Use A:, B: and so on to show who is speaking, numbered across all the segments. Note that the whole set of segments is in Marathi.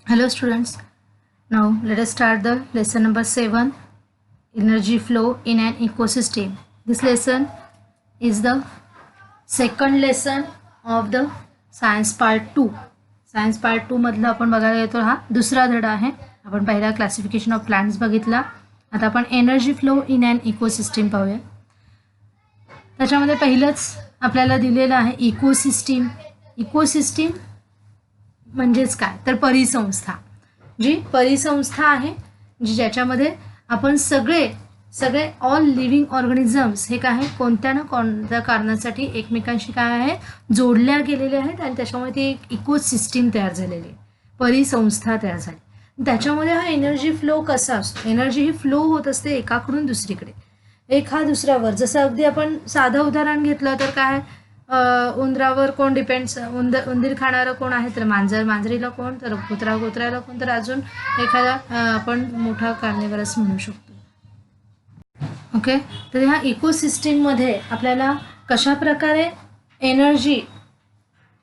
A: Hello students, now let us start the lesson number 7, energy flow in an ecosystem. This lesson is the second lesson of the science part 2. Science part 2 मधला आपण बघायला येतो हा दुसरा धडा आहे. आपण पहिला क्लासिफिकेशन ऑफ प्लांट्स बघितला. आता आपण energy flow in an ecosystem पाहूया. त्याच्यामध्ये पहिलंच आपल्याला दिलेलं आहे इकोसिस्टीम. इकोसिस्टीम म्हणजेच काय तर परिसंस्था. जी परिसंस्था आहे जी ज्याच्यामध्ये आपण सगळे ऑल लिव्हिंग ऑर्गॅनिझम्स हे काय कोणत्या ना कोणत्या कारणासाठी एकमेकांशी काय आहे जोडल्या गेलेले आहेत आणि त्याच्यामुळे ती एक इकोसिस्टीम तयार झालेली आहे, परिसंस्था तयार झाली. त्याच्यामध्ये हा एनर्जी फ्लो कसा असतो. एनर्जी ही फ्लो होत असते एकाकडून दुसरीकडे, एक हा दुसऱ्यावर. जसं अगदी आपण साधं उदाहरण घेतलं तर काय उंदरावर कोण डिपेंड्स, उंदीर खाणारं कोण आहे तर मांजरीला कोण, तर कुत्र्याला कोण, तर अजून एखादा आपण मोठा कार्निवरस म्हणू शकतो. ओके, तर ह्या इकोसिस्टीममध्ये आपल्याला कशा प्रकारे एनर्जी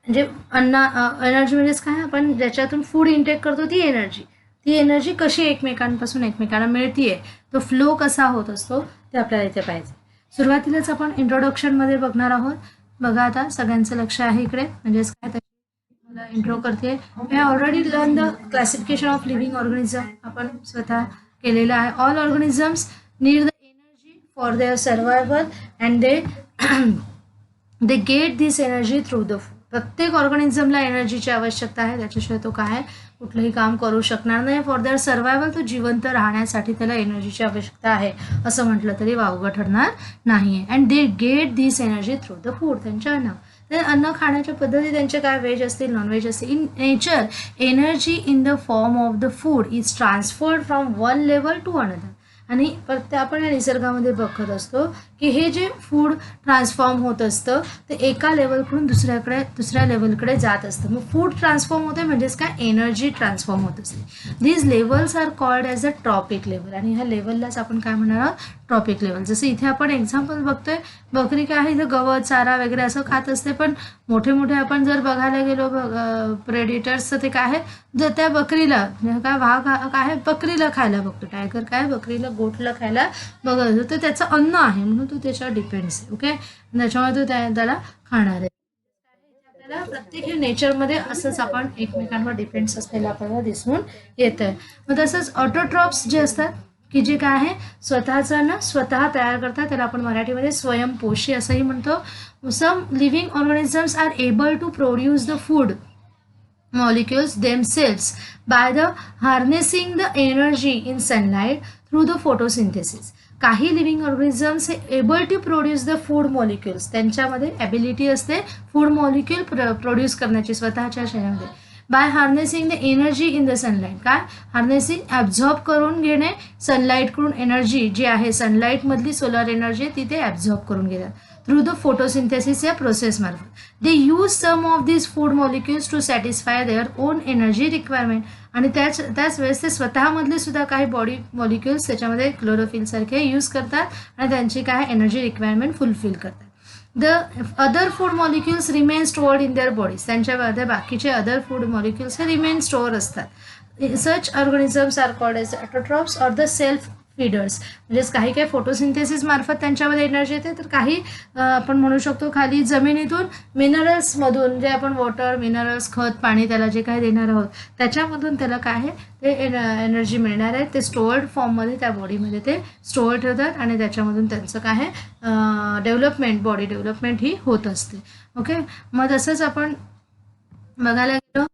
A: म्हणजे एनर्जी म्हणजेच काय आपण ज्याच्यातून फूड इंटेक करतो ती एनर्जी कशी एकमेकांपासून एकमेकांना मिळतीये, तो फ्लो कसा होत असतो ते आपल्याला इथे पाहिजे. सुरुवातीलाच आपण इंट्रोडक्शनमध्ये बघणार आहोत. बघा आता सगळ्यांचं लक्ष आहे इकडे, म्हणजेच काय मला इंट्रो करते. मी already learn the classification of living organism आपण स्वतः केलेलं आहे. All organisms need the energy for their survival and they get this energy through the food. प्रत्येक ऑर्गॅनिझमला एनर्जीची आवश्यकता आहे, त्याच्याशिवाय तो काय कुठलंही काम करू शकणार नाही. फॉर देअर सर्वायवल, तो जिवंत राहण्यासाठी त्याला एनर्जीची आवश्यकता आहे असं म्हटलं तरी वावगं ठरणार नाही आहे. And they get this energy through the food. त्यांच्या अन्न खाण्याच्या पद्धती त्यांचे काय व्हेज असतील नॉनव्हेज असतील. In nature energy in the form of the food is transferred from one level to another. आणि आपण या निसर्गामध्ये बघत असतो की हे जे फूड ट्रान्सफॉर्म होत असतं ते एका लेवलकडून दुसऱ्या लेवलकडे जात असतं. मग फूड ट्रान्सफॉर्म होते म्हणजेच काय एनर्जी ट्रान्सफॉर्म होत असते. These levels are called as a trophic level. आणि ह्या लेवललाच आपण काय म्हणणार आहोत ट्रॉपिक लेवल. जसं इथे आपण एक्झाम्पल बघतोय, बकरी काय आहे इथं गवत चारा वगैरे असं खात असते. पण मोठे आपण जर बघायला गेलो प्रेडिटर्सचं ते काय आहे, जर त्या बकरीला काय वाघ काय आहे बकरीला खायला बघतो, टायगर काय बकरीला गोटला खायला बघत असतो. तर त्याचं अन्न आहे म्हणून तो त्याच्यावर डिपेंड्स आहे. ओके, त्याच्यामुळे तो त्याला खाणार आहे. आपल्याला प्रत्येक नेचरमध्ये असंच आपण एकमेकांवर डिपेंड्स असलेलं आपल्याला दिसून येतं. मग तसंच ऑटोट्रॉप्स जे असतात की जे काय आहे स्वतःचं ना स्वतः तयार करतात, त्याला आपण मराठीमध्ये स्वयंपोषी असंही म्हणतो. Some living organisms are able to produce the food molecules themselves by the harnessing the energy in sunlight through the photosynthesis. काही लिव्हिंग ऑर्गॅनिझम्स हे able to produce the food molecules, त्यांच्यामध्ये ॲबिलिटी असते फूड मॉलिक्युल प्रोड्यूस करण्याची स्वतःच्या शरीरामध्ये. By harnessing the energy in the sunlight. काय हार्नेसिंग ॲब्झॉर्ब करून घेणे सनलाईटकडून एनर्जी जी आहे सनलाईटमधली सोलर एनर्जी ती ते ॲब्झॉर्ब करून घेतात थ्रू द फोटोसिंथेसिस या प्रोसेसमार्फत. They use some of this food molecules to satisfy their own energy requirement. आणि त्याच वेळेस ते स्वतःमधले सुद्धा काही बॉडी मॉलिक्युल्स त्याच्यामध्ये क्लोरोफिलसारखे यूज करतात आणि त्यांची काय एनर्जी रिक्वायरमेंट फुलफिल करतात. The other food molecules remain stored in their bodies. त्यांच्यामध्ये बाकीचे अदर फूड मॉलिक्युल्स हे रिमेन स्टोअर असतात. Such organisms are called as autotrophs or the self feeders. म्हणजेच काही फोटोसिंथेसिस मार्फत त्यांच्यामध्ये एनर्जी येते, तर काही आपण म्हणू शकतो खाली जमिनीतून मिनरल्समधून जे आपण वॉटर मिनरल्स खत पाणी त्याला जे काही देणार आहोत त्याच्यामधून त्याला काय आहे ते एनर्जी मिळणार आहे. ते स्टोअर्ड फॉर्ममध्ये त्या बॉडीमध्ये ते स्टोअर ठेवतात आणि त्याच्यामधून त्यांचं काय आहे डेव्हलपमेंट बॉडी डेव्हलपमेंट ही होत असते. ओके, मग तसंच आपण बघायला गेलो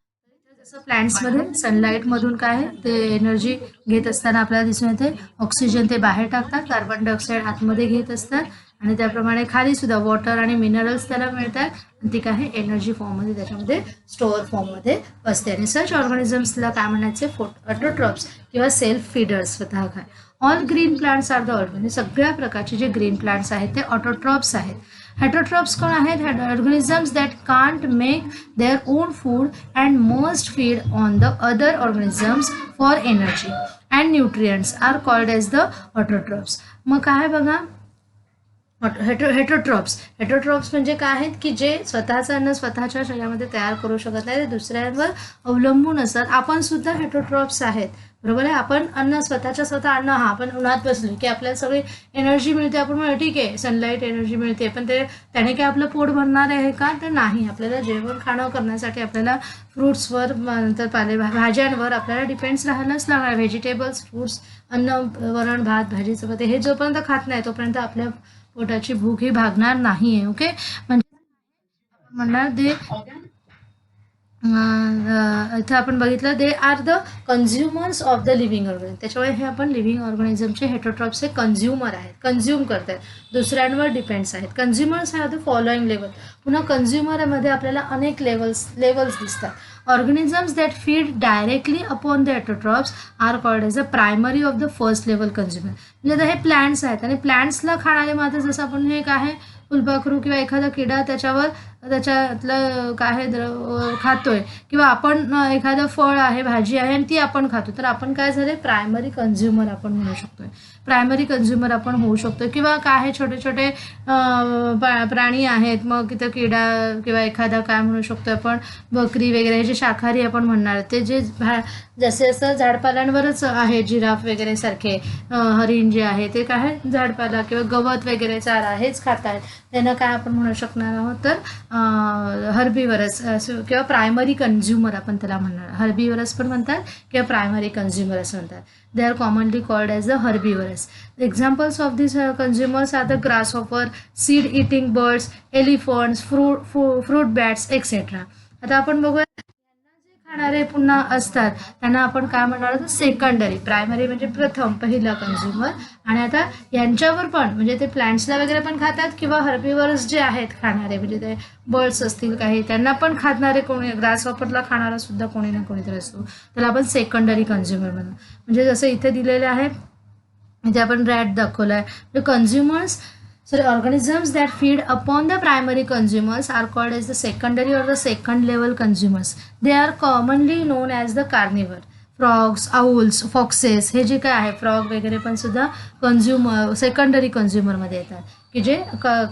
A: जसं प्लॅन्ट्समध्ये सनलाईटमधून काय आहे ते एनर्जी घेत असताना आपल्याला दिसून येते ऑक्सिजन ते बाहेर टाकतात, कार्बन डायऑक्साईड आतमध्ये घेत असतात आणि त्याप्रमाणे खाली सुद्धा वॉटर आणि मिनरल्स त्याला मिळतात आणि ती काय आहे एनर्जी फॉर्ममध्ये त्याच्यामध्ये स्टोअर फॉर्ममध्ये असते. आणि सच ऑर्गॅनिझम्सला काय म्हणायचे ऑटोट्रॉप्स किंवा सेल्फ फीडर्स स्वतः काय. All green plants are the म्हणजे सगळ्या प्रकारचे जे ग्रीन प्लांट्स आहेत ते ऑटोट्रॉप्स आहेत. हेटरोट्रॉप्स कोण आहेत organisms that can't make their own food and must feed on the other organisms for energy and nutrients are called as the autotrophs. मग काय बघा हेटरोट्रॉप्स म्हणजे काय आहेत की जे स्वतःचं अन्न स्वतःच्या शरीरामध्ये तयार करू शकत नाही, ते दुसऱ्यांवर अवलंबून असतात. आपण सुद्धा हेटरोट्रॉप्स आहेत, बरोबर आहे. आपण अन्न स्वतः अन्न, हा आपण उन्हात बसलो की आपल्याला सगळी एनर्जी मिळते, आपण म्हणतो ठीक आहे सनलाईट एनर्जी मिळते, पण त्याने काय आपलं पोट भरणार आहे का? तर नाही. आपल्याला जेवण खाणं करण्यासाठी आपल्याला फ्रूट्सवर, नंतर भाज्यांवर आपल्याला डिपेंड्स राहायलाच लागणार. व्हेजिटेबल्स, फ्रूट्स, अन्न, वरण भात, भाजी चपाती हे जोपर्यंत खात नाही तोपर्यंत आपल्या पोटाची भूक ही भागणार नाही आहे. ओके, म्हणजे म्हणणार दे इथं आपण बघितलं they are the consumers of the living organism. त्याच्यामुळे हे आपण लिव्हिंग ऑर्गॅनिझमचे हेटरोट्रॉप्स हे कन्झ्युमर आहेत, कन्झ्युम करतात, दुसऱ्यांवर डिपेंड्स आहेत. Consumers have the following level. पुन्हा कन्झ्युमरमध्ये आपल्याला अनेक लेवल्स दिसतात. Organisms that feed directly upon the heterotrophs are called as a primary of the first level consumer. म्हणजे आता हे प्लांट्स आहेत आणि प्लांट्सला खाणारे मात्र जसं आपण हे काय आहे फुलपाखरू किंवा एखादा किडा त्याच्यातलं काय खातोय, किंवा आपण एखादं फळ आहे, भाजी आहे आणि ती आपण खातो, तर आपण काय झाले प्रायमरी कन्झ्युमर आपण म्हणू शकतोय, प्रायमरी कन्झ्युमर आपण होऊ शकतो. किंवा काय आहे छोटे छोटे प्राणी आहेत, मग तिथं किडा किंवा एखादा काय म्हणू शकतो आपण बकरी वगैरे, हे जे शाकाहारी आपण म्हणणार ते जे जसे असं झाडपाल्यांवरच आहे, जिराफ वगैरे सारखे हरिण जे आहे ते काय झाडपाला किंवा गवत वगैरे चारा हेच खात आहेत, त्यांना काय आपण म्हणू शकणार आहोत तर हर्बीवरस किंवा प्रायमरी कन्झ्युमर आपण त्याला म्हणणार. हर्बीवरस पण म्हणतात किंवा प्रायमरी कन्झ्युमर असं म्हणतात. They are commonly called as the herbivores. Examples of this consumers are the grasshopper, seed eating birds, elephants, fruit bats etcetera. आता आपण बघूया खाणारे पुन्हा असतात त्यांना आपण काय म्हणणार आहोत सेकंडरी. प्रायमरी म्हणजे प्रथम पहिला कन्झ्युमर, आणि आता यांच्यावर पण म्हणजे ते प्लांट्सला वगैरे पण खातात किंवा हर्बीवर्स जे आहेत खाणारे म्हणजे ते बर्ड्स असतील काही त्यांना पण खाणारे कोणी, ग्रासहॉपरला खाणारा सुद्धा कोणी ना कोणीतरी असतो, त्याला आपण सेकंडरी कन्झ्युमर म्हणू. म्हणजे जसं इथे दिलेलं आहे इथे आपण रॅट दाखवलं आहे. Consumers organisms that feed upon the primary consumers are called as the secondary or the second level consumers. They are commonly known as the carnivore. Frogs, owls, foxes हे जे काय आहे फ्रॉग वगैरे पण सुद्धा कन्झ्युमर सेकंडरी कन्झ्युमरमध्ये येतात, की जे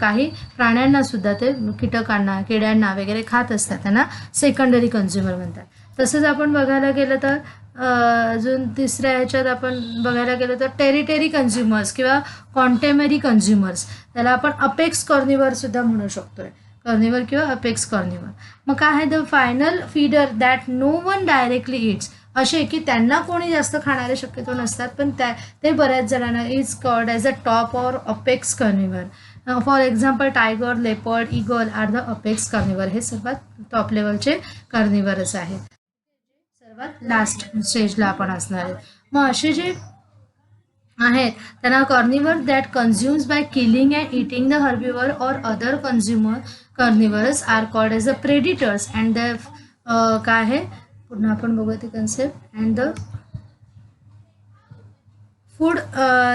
A: काही प्राण्यांना सुद्धा ते कीटकांना किड्यांना वगैरे खात असतात, त्यांना सेकंडरी कन्झ्युमर म्हणतात. तसंच आपण बघायला गेलं तर अजून तिसऱ्या ह्याच्यात आपण बघायला गेलं तर टेरिटरी कन्झ्युमर्स किंवा कॉन्टेमरी कन्झ्युमर्स, त्याला आपण अपेक्स कॉर्निवर सुद्धा म्हणू शकतोय, कॉर्निवर किंवा अपेक्स कॉर्निवर. मग काय आहे the final feeder that no one directly eats, असे की त्यांना कोणी जास्त खाणारे शक्यतो नसतात पण ते बऱ्याच जणांना is called as a top or apex carnivore. For example tiger, leopard, eagle are the apex carnivore. हे सर्वात टॉप लेवलचे कार्निवरच आहेत, सर्वात लास्ट स्टेजला आपण असणार आहेत. मग असे जे आहेत त्यांना carnivore that consumes by killing and eating the herbivore or other consumer carnivores are called as a predators and the काय आहे पुन्हा आपण बघूया ते concept. And the food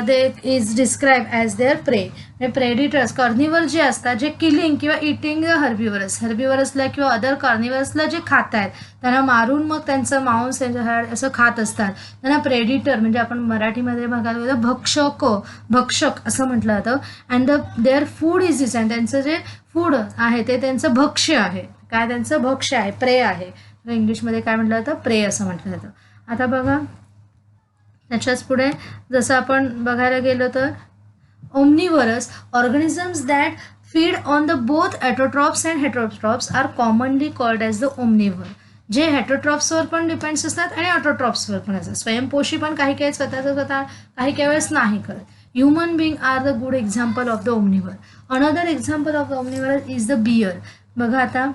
A: they is describe as their prey. हे प्रेडिटर्स कार्निवर जे असतात जे किलिंग किंवा इटिंग द हर्बिवरसला किंवा अदर कार्निवर्सला जे खात आहेत त्यांना मारून मग त्यांचं मांस असं खात असतात, त्यांना प्रेडिटर म्हणजे आपण मराठीमध्ये बघायला गेलं भक्षक असं म्हटलं जातं. अँड देअर फूड इज दिस, आणि त्यांचं जे फूड आहे ते त्यांचं भक्ष्य आहे. काय त्यांचं भक्ष्य आहे, प्रे आहे. इंग्लिशमध्ये काय म्हटलं जातं प्रे असं म्हटलं जातं. आता बघा त्याच्याच पुढे जसं आपण बघायला गेलो तर omnivorous organisms that feed on the both autotrophs and heterotrophs are commonly called as the omnivore. जे हेटरोट्रॉप्सवर पण डिपेंड्स असतात आणि ऑटोट्रॉप्सवर पण असतात. स्वयंपोषी पण काही काही स्वतः काही काही वेळेस नाही करत. Human being are the good example of the omnivore. Another example of the omnivore is the bear. बघा आता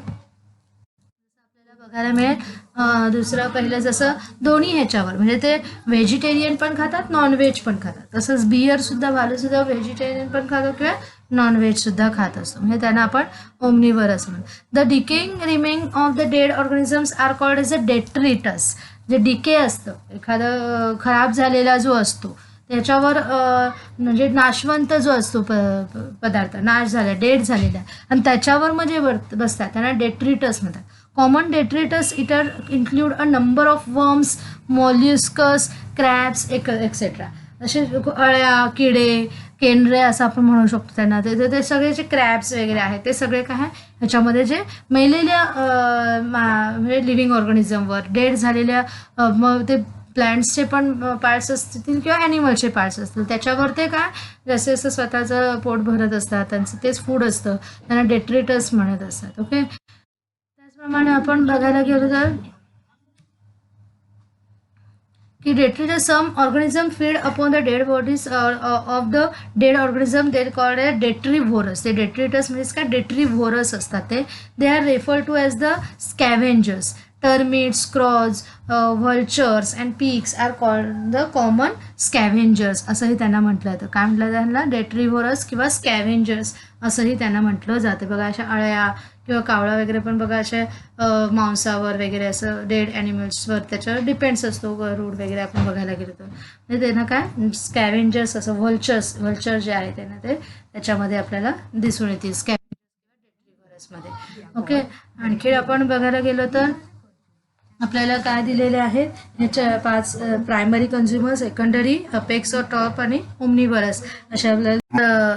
A: बघायला मिळेल दुसरं पहिलं जसं दोन्ही ह्याच्यावर म्हणजे ते व्हेजिटेरियन पण खातात नॉनव्हेज पण खातात, तसंच बियरसुद्धा भालूसुद्धा व्हेजिटेरियन पण खातो किंवा नॉनव्हेजसुद्धा खात असतो, म्हणजे त्यांना आपण ओमनिवर असं म्हणतो. The decaying remaining of the dead organisms are called as a detritus. जे डिके असतं एखादं खराब झालेला जो असतो त्याच्यावर म्हणजे नाशवंत जो असतो पदार्थ नाश झाला डेड झालेला आणि त्याच्यावर मग जे बसतात त्यांना डेट्रिटस म्हणतात. Common detritus include a number of worms, molluscs, crabs, etc. असे अळ्या, किडे, केनरे असं आपण म्हणू शकतो त्यांना. ते सगळे जे क्रॅब्स वगैरे आहेत ते सगळे काय आहे ह्याच्यामध्ये जे मेलेल्या म्हणजे लिव्हिंग ऑर्गॅनिझमवर डेड झालेल्या मग ते प्लांट्सचे पण पार्ट्स असतील किंवा ॲनिमलचे पार्ट्स असतील त्याच्यावर ते काय जसे जसं स्वतःचं पोट भरत असतात त्यांचं तेच फूड असतं त्यांना डेट्रिटस म्हणत असतात. ओके, त्याचप्रमाणे आपण बघायला गेलो तर की detritus, some organism feed upon the dead bodies of the dead organism, they called as detrivorous. ते detritus म्हणजे काय detrivorous असतात ते. They are referred to as the scavengers. Termites, crows, vultures and pigs are called the common scavengers असंही त्यांना म्हटलं जातं. काय म्हटलं त्यांना detrivorous किंवा scavengers असंही त्यांना म्हटलं जातं. बघा अशा अळ्या किंवा कावळा वगैरे पण बघा अशा मांसावर वगैरे असं डेड ॲनिमल्सवर त्याच्यावर डिपेंड्स असतो. रूड वगैरे आपण बघायला गेलो तर म्हणजे त्यांना काय स्कॅव्हेंजर्स असं व्हल्चर जे आहे त्यांना ते त्याच्यामध्ये आपल्याला दिसून येतील स्कॅव्हेंजर्समध्ये. ओके, आणखी आपण बघायला गेलो तर आपल्याला काय दिलेले आहेत ह्याच्या 5 primary consumer, secondary, apex or top आणि ओमनिवरस अशा आपल्याला.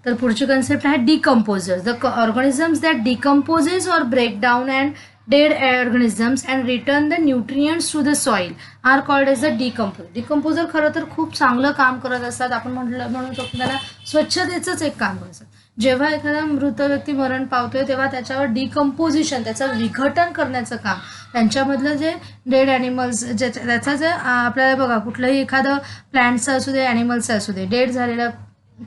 A: तर पुढची कन्सेप्ट आहे decomposers. The organisms that decomposes or break down and dead organisms and return the nutrients to the soil are called as the decomposer. Decomposer खरं तर खूप चांगलं काम करत असतात. आपण म्हणू शकतो त्याला स्वच्छतेचंच एक काम करत असतात. जेव्हा एखादा मृत व्यक्ती मरण पावतोय तेव्हा त्याच्यावर डिकम्पोजिशन त्याचं विघटन करण्याचं काम त्यांच्यामधलं जे डेड ॲनिमल्स त्याचा जे आपल्याला बघा कुठलंही एखादं प्लॅन्टचं असू दे ॲनिमल्सचं असू दे डेड झालेला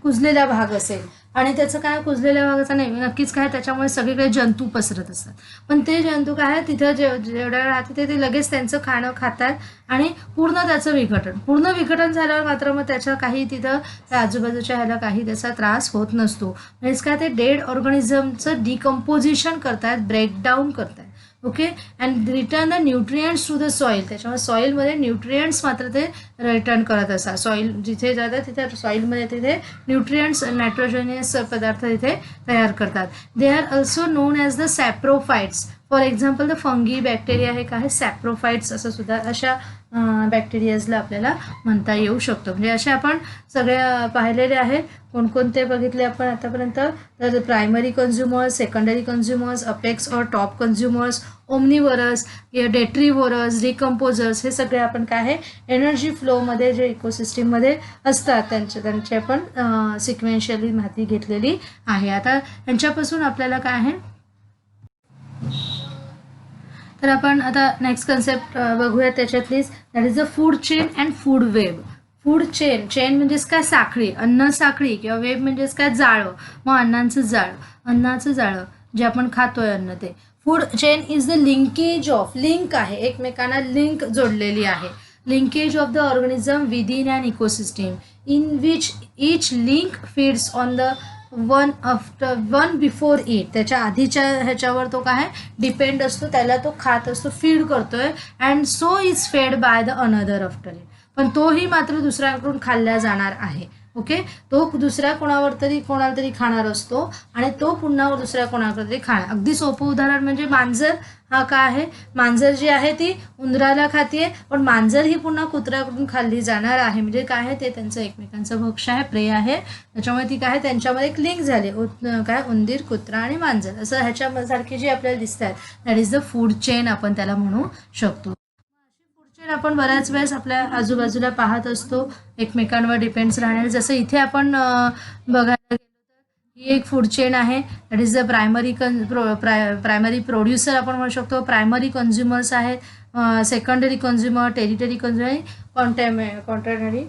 A: कुजलेला भाग असेल आणि त्याचं काय कुजलेल्या भागाचा नाही नक्कीच काय त्याच्यामुळे सगळीकडे जंतू पसरत असतात. पण ते जंतू काय तिथं जेवढ्या राहते ते लगेच त्यांचं खाणं खातात आणि पूर्ण त्याचं पूर्ण विघटन झाल्यावर मात्र मग त्याच्या काही तिथं त्या आजूबाजूच्या ह्याला काही त्याचा त्रास होत नसतो. म्हणजेच काय ते डेड ऑर्गॅनिझमचं डिकम्पोजिशन करतात, ब्रेकडाऊन करतात. Okay, and return the nutrients to the soil. त्याच्यामुळे सॉईलमध्ये न्यूट्रियंट्स मात्र ते रिटर्न करत असतात. सॉईल जिथे जातात तिथे सॉईलमध्ये तिथे न्यूट्रियंट्स नायट्रोजनियस पदार्थ तिथे तयार करतात. They are also known as the saprophytes. For example the fungi bacteria हे काय सॅप्रोफाइट्स असं सुद्धा अशा बॅक्टेरियाजला आपल्याला म्हणता येऊ शकतं. म्हणजे असे आपण सगळ्या पाहिलेले आहेत. कोणकोणते बघितले आपण आतापर्यंत तर primary consumers, secondary consumers, apex और टॉप कन्झ्युमर्स, ओमनिवरस, डेट्रिवोरस, डिकम्पोजर्स हे सगळे आपण काय आहे एनर्जी फ्लोमध्ये जे इकोसिस्टीममध्ये असतात त्यांची आपण सिक्वेन्शियली माहिती घेतलेली आहे. आता यांच्यापासून आपल्याला काय आहे तर आपण आता नेक्स्ट कन्सेप्ट बघूया त्याच्यातलीच. That is the food chain and food web. Food chain म्हणजेच काय साखळी, अन्न साखळी किंवा वेब म्हणजेच काय जाळं. मग अन्नाचं जाळं जे आपण खातोय अन्न ते. Food chain is the link आहे एकमेकांना लिंक जोडलेली आहे. Linkage of the organism within an ecosystem in which each link feeds on the one before it. त्याच्या आधीच्या ह्याच्यावर तो काय डिपेंड असतो, त्याला तो खात असतो, फीड करतोय and so is fed by the another after it. पण तोही मात्र दुसऱ्याकडून खाल्ला जाणार आहे. ओके, तो दुसऱ्या कोणाला तरी खाणार असतो आणि तो पुन्हा दुसऱ्या कोणाकडे तरी खाणार. अगदी सोपं उदाहरण म्हणजे मांजर. हा काय आहे मांजर जी आहे ती उंदराला खाते पण मांजर ही पुन्हा कुत्र्याकडून खाल्ली जाणार आहे. म्हणजे काय आहे ते त्यांचं एकमेकांचं भक्ष्य आहे, प्रेय आहे. त्याच्यामुळे ती काय त्यांच्यामध्ये एक लिंक झाली काय उंदीर, कुत्रा आणि मांजर असं ह्याच्यासारखी जी आपल्याला दिसतात that is the food chain आपण त्याला म्हणू शकतो. आपण बऱ्याच वेळेस आपल्या आजूबाजूला पाहत असतो एकमेकांवर डिपेंड्स राहणारे. जसं इथे आपण बघायला गेलो तर ही एक फूड चेन आहे. That is the primary producer आपण म्हणू शकतो. प्रायमरी कन्झ्युमर्स आहेत, सेकंडरी कन्झ्युमर, टेरिटरी कन्झ्युमर, कॉन्ट्रॅटरी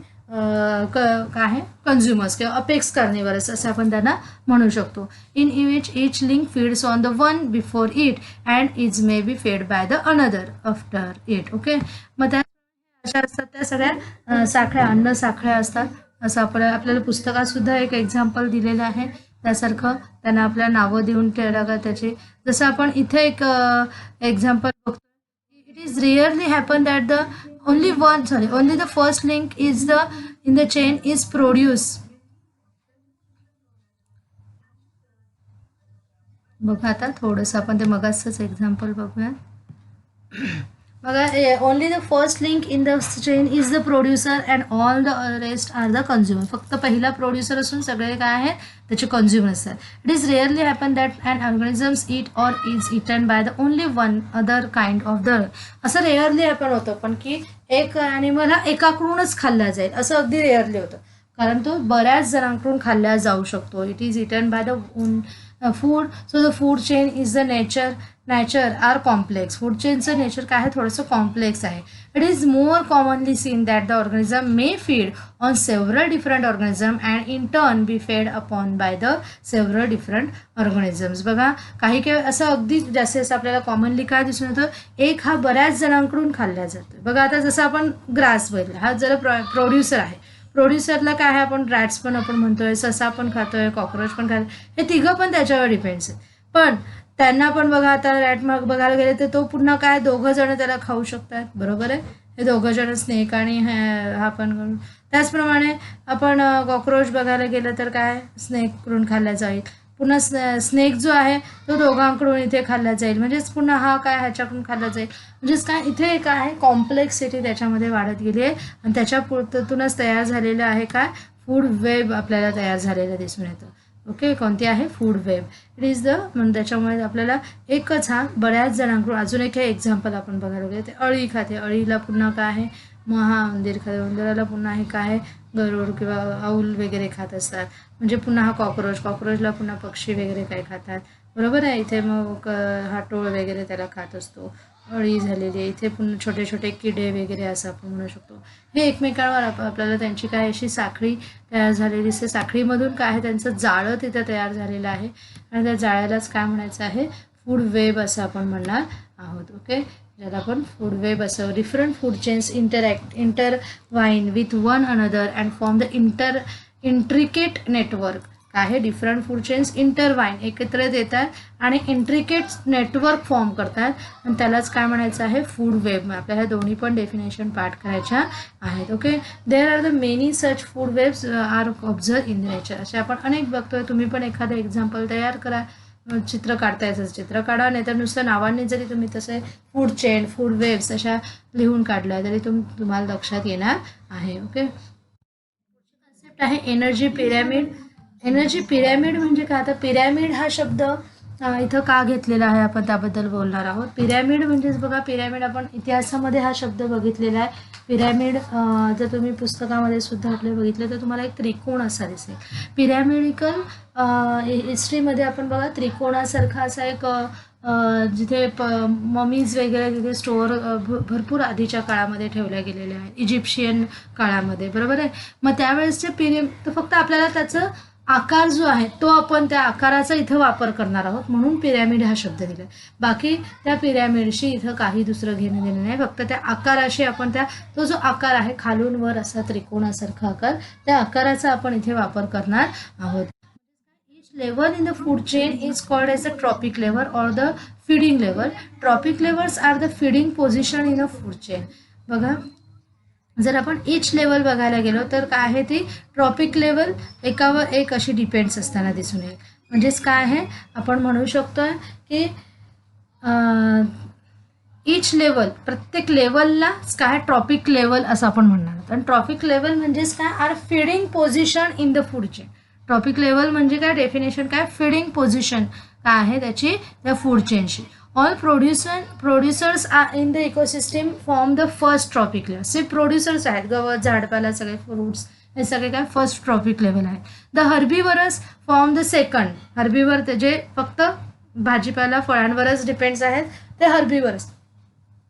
A: काय आहे कन्झ्युमर्स किंवा अपेक्स कार्निवरस असं आपण त्यांना म्हणू शकतो. In which each link feeds on the one before it and is may be fed by the another after it. Okay, मग त्या अशा असतात त्या सगळ्या साखळ्या, अन्न साखळ्या असतात. असं आपल्याला पुस्तकात सुद्धा एक एक्झाम्पल दिलेलं आहे त्यासारखं त्यांना आपल्या नावं देऊन ठेवलं त्याचे. जसं आपण इथे एक एक्झाम्पल बघतो. It is really happen that the only the first link is in the chain is produced. बघा आता थोडंसं आपण ते मगाचंच एक्झाम्पल बघूया. बघा only the first link in the chain is the producer and all the rest are the consumer. फक्त पहिला प्रोड्युसर असून सगळे काय आहे त्याचे कन्झ्युमर असतात. It is rarely happen that and organisms eat or is eaten by the only one other kind of the. असं रेअरली हॅपन होतं पण की एक ॲनिमल हा एकाकडूनच खाल्ला जाईल असं अगदी रेअरली होतं, कारण तो बऱ्याच जणांकडून खाल्ला जाऊ शकतो. It is eaten by the food. So the food chain is the nature are complex. Food चेनचं नेचर काय आहे थोडंसं कॉम्प्लेक्स आहे. It is more commonly seen that the organism may feed on several different organism and in turn be fed upon by the several different organisms. बघा काही काही असं अगदी जास्तीत जास्त आपल्याला कॉमनली काय दिसून येतं, एक हा बऱ्याच जणांकडून खाल्ला जातो. बघा आता जसं आपण ग्रास बघितला, हा जरा प्रोड्युसर आहे. प्रोड्युसरला काय आहे, आपण रॅट्स पण आपण म्हणतोय, ससा पण खातोय, कॉक्रोच पण खातोय, हे तिघं पण त्याच्यावर डिपेंड्स आहे. पण त्यांना पण बघा आता रॅट मग बघायला गेले तर तो पुन्हा काय दोघं जण त्याला खाऊ शकतात, बरोबर आहे. हे दोघं जण स्नेक आणि हा पण. त्याचप्रमाणे आपण कॉक्रोच बघायला गेलं तर काय स्नेककडून खाल्ला जाईल, पुन्हा स्नेक जो आहे तो दोघांकडून इथे खाल्ला जाईल, म्हणजेच पुन्हा हा काय ह्याच्याकडून खाल्ला जाईल. म्हणजेच काय इथे काय आहे कॉम्प्लेक्सिटी त्याच्यामध्ये वाढत गेली आहे आणि त्याच्या पुरतूनच तयार झालेलं आहे काय फूड वेब आपल्याला तयार झालेलं दिसून येतं. ओके, कोणती आहे food web. It is the त्याच्यामुळे आपल्याला एकच हा बऱ्याच जणांकडून. अजून एक हे एक्झाम्पल आपण बघायला गेलं ते अळी खाते. अळीला पुन्हा काय आहे उंदीर खाते. उंदराला पुन्हा हे काय आहे गरुड किंवा औल वगैरे खात असतात. म्हणजे पुन्हा हा कॉक्रोचला पुन्हा पक्षी वगैरे काय खातात, बरोबर आहे. इथे मग हा टोळ वगैरे त्याला खात असतो. अळी झालेली आहे. इथे पुन्हा छोटे छोटे किडे वगैरे असं आपण म्हणू शकतो. हे एकमेकांवर आपल्याला त्यांची काय अशी साखळी तयार झालेली असते. साखळीमधून काय आहे त्यांचं जाळं तिथं तयार झालेलं आहे आणि त्या जाळ्यालाच काय म्हणायचं आहे फूड वेब असं आपण म्हणणार आहोत. ओके, ज्याला आपण फूड वेब असं. Different food chains intertwine with one another and form the intricate network. काय आहे डिफरंट फूड चेन्स इंटरवाईन एकत्र येतात आणि इंट्रिकेट नेटवर्क फॉर्म करतात आणि त्यालाच काय म्हणायचं आहे फूड वेब. आपल्याला दोन्ही पण डेफिनेशन पाठ करायच्या आहेत. Okay, there are the many such food webs are observe in nature. असे आपण अनेक बघतोय. तुम्ही पण एखादं एक्झाम्पल तयार करा, चित्र काढता यायचं चित्र काढा, नाही तर नुसतं नावाने जरी तुम्ही तसे फूड चेन फूड वेब्स अशा लिहून काढल्या तरी तुम्हाला लक्षात येणार आहे. ओके, कन्सेप्ट आहे एनर्जी पिरॅमिड. एनर्जी पिरॅमिड म्हणजे काय, आता पिरॅमिड हा शब्द इथं का घेतलेला आहे आपण त्याबद्दल बोलणार आहोत. पिरॅमिड म्हणजेच बघा पिरॅमिड आपण इतिहासामध्ये हा शब्द बघितलेला आहे. पिरॅमिड जर तुम्ही पुस्तकामध्ये सुद्धा आपले बघितले तर तुम्हाला एक त्रिकोण असा दिसेल. पिरॅमिडिकल हिस्ट्रीमध्ये आपण बघा त्रिकोणासारखा असा एक जिथे ममीज वगैरे तिथे स्टोअर भरपूर आधीच्या काळामध्ये ठेवल्या गेलेल्या आहेत, इजिप्शियन काळामध्ये, बरोबर आहे. मग त्यावेळेसचे तर फक्त आपल्याला त्याचं आकार जो आहे तो आपण त्या आकाराचा इथं वापर करणार आहोत म्हणून पिरॅमिड हा शब्द दिला. बाकी त्या पिरॅमिडशी इथं काही दुसरं घेणं देणं नाही, फक्त त्या आकाराशी आपण तो जो आकार आहे खालून वर असा त्रिकोणासारखा आकार त्या आकाराचा आपण इथे वापर करणार आहोत. Each level in the food chain is called as the trophic level or the feeding level. Trophic levels are the feeding position in a food chain. बघा जर आपण इच लेवल बघायला गेलो तर काय आहे ती ट्रॉपिक लेवल एकावर एक अशी डिपेंड्स असताना दिसून येईल. म्हणजेच काय आहे आपण म्हणू शकतो की इच लेवल प्रत्येक लेवलला काय ट्रॉपिक लेवल असं आपण म्हणणार आहोत. आणि ट्रॉपिक लेवल म्हणजेच काय are feeding position in the food chain. Trophic level म्हणजे काय डेफिनेशन काय फीडिंग पोझिशन काय आहे त्याची त्या फूड चेनशी. All producers are in the ecosystem form the first trophic level. जे प्रोड्युसर्स आहेत गवत झाडपाला सगळे फ्रूट्स हे सगळे काय फर्स्ट ट्रॉपिक लेवल आहे. The herbivorous form the second. Herbivore जे फक्त भाजीपाला फळांवरच डिपेंड्स आहेत ते हर्बीवरच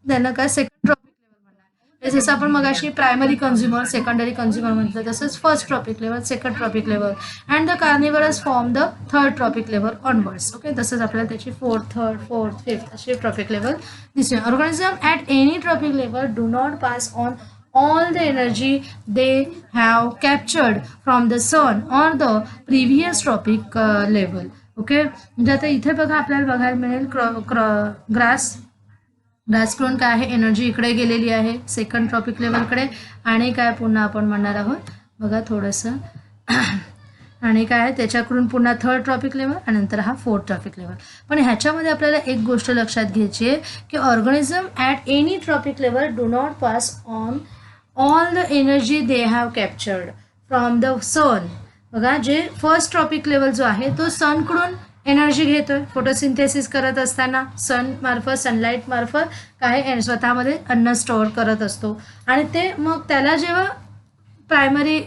A: त्यांना काय सेकंड ट्रॉपिक लेवल म्हणणार. जसं आपण मगाशी प्रायमरी कन्झ्युमर सेकंडरी कन्झ्युमर म्हटलं तसंच first trophic level second trophic level and the carnivorous form the third trophic level onwards. Okay, तसंच आपल्याला त्याची फोर्थ फिफ्थ अशी ट्रॉपिक लेवल दिसते. Organism at any trophic level do not pass on all the energy they have captured from the sun or the previous tropic level. Okay, म्हणजे आता इथे बघा आपल्याला बघायला मिळेल ग्रासकडून काय आहे एनर्जी इकडे गेलेली आहे सेकंड ट्रॉपिक लेवलकडे आणि काय पुन्हा आपण म्हणणार आहोत बघा थोडंसं आणि काय आहे त्याच्याकडून पुन्हा थर्ड ट्रॉपिक लेवल आणि नंतर हा फोर्थ ट्रॉपिक लेवल. पण ह्याच्यामध्ये आपल्याला एक गोष्ट लक्षात घ्यायची आहे की organism at any trophic level do not pass on all the energy they have captured from the sun. बघा जे फर्स्ट ट्रॉपिक लेवल जो आहे तो सनकडून एनर्जी घेतोय फोटोसिंथेसिस करत असताना सन मार्फत सनलाईट मार्फत काय स्वतःमध्ये अन्न स्टोअर करत असतो आणि ते मग त्याला जेव्हा प्रायमरी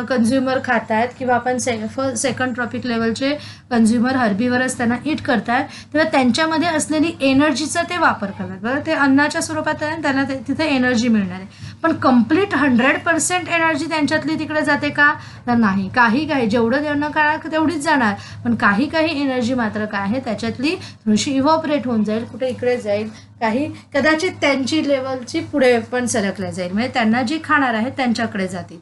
A: कन्झ्युमर खात आहेत किंवा आपण सेकंड ट्रॉपिक लेवलचे कन्झ्युमर हर्बीवरच त्यांना ईट करतात तेव्हा त्यांच्यामध्ये असलेली एनर्जीचा ते वापर करतात. बरं ते अन्नाच्या स्वरूपात आहे त्यांना तिथे एनर्जी मिळणार आहे. पण कम्प्लीट 100% एनर्जी त्यांच्यातली तिकडे जाते का तर नाही. काही जेवढं त्यांना काय तेवढीच जाणार पण काही एनर्जी मात्र काय आहे त्याच्यातली थोडीशी इव्हॉपरेट होऊन जाईल कुठे इकडे जाईल काही कदाचित त्यांची लेवलची पुढे पण सरकल्या जाईल म्हणजे त्यांना जी खाणार आहे त्यांच्याकडे जातील.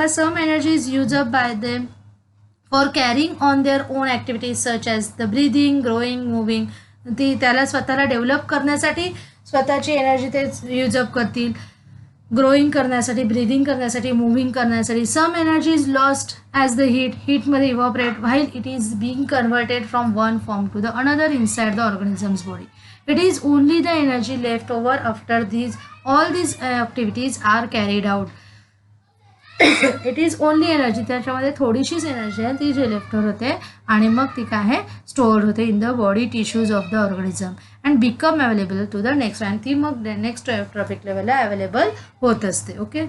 A: Some energy is used up by them for carrying on their own activities such as the breathing, growing, moving. ती त्याला स्वतःला डेव्हलप करण्यासाठी स्वतःची एनर्जी ते यूज अप करतील. ग्रोईंग करण्यासाठी ब्रीदिंग करण्यासाठी मूव्हिंग करण्यासाठी. Some energy is lost as the हीटमध्ये evaporate while it is being converted from one form to the another inside the organism's body. It is only the energy left over after all these activities are carried out. It is only energy त्याच्यामध्ये थोडीशीच एनर्जी आहे ती जे लेफ्ट ओव्हर होते आणि मग ती काय आहे स्टोअर होते in the body tissues of the organism and become available to the next आणि ती मग नेक्स्ट ट्रॉपिक लेवलला अवेलेबल होत असते. ओके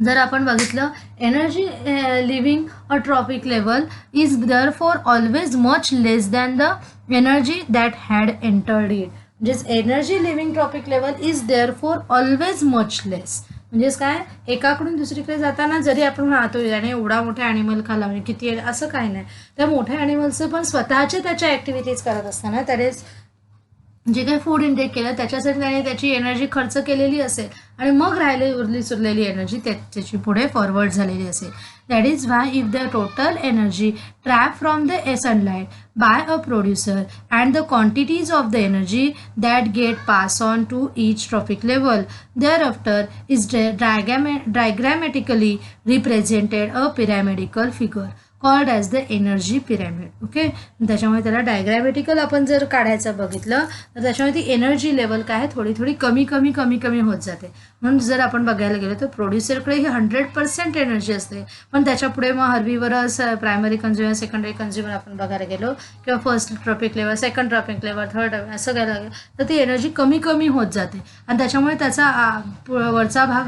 A: जर आपण बघितलं energy living a trophic level is therefore always much less than the energy that had entered it. म्हणजेच energy living trophic level is therefore always much less. म्हणजेच काय एकाकडून दुसरीकडे जाताना जरी आपण राहतो आणि एवढा मोठा ॲनिमल खाला म्हणजे किती असं काही नाही. त्या मोठ्या ॲनिमलचं पण स्वतःच्या त्याच्या ॲक्टिव्हिटीज करत असताना त्याने जे काही फूड इंटेक केलं त्याच्यासाठी त्याने त्याची एनर्जी खर्च केलेली असेल आणि मग उरली सुरलेली एनर्जी त्याची पुढे फॉरवर्ड झालेली असेल. That is why if the total energy trap from the sunlight by a producer and the quantities of the energy that get pass on to each trophic level thereafter is diagrammatically represented a pyramidical figure called as the energy pyramid. Okay त्याच्यामुळे त्याला डायग्रॅमॅटिकल आपण जर काढायचं बघितलं तर त्याच्यामुळे ती एनर्जी लेवल काय आहे थोडी कमी होत जाते. म्हणून जर आपण बघायला गेलो तर प्रोड्युसरकडे ही 100% एनर्जी असते पण त्याच्या पुढे मग हर्बीवरच प्रायमरी कन्झ्युमर सेकंडरी कन्झ्युमर आपण बघायला गेलो किंवा first trophic level second trophic level third असं घ्यायला गेलं तर ती एनर्जी कमी होत जाते आणि त्याच्यामुळे त्याचा वरचा भाग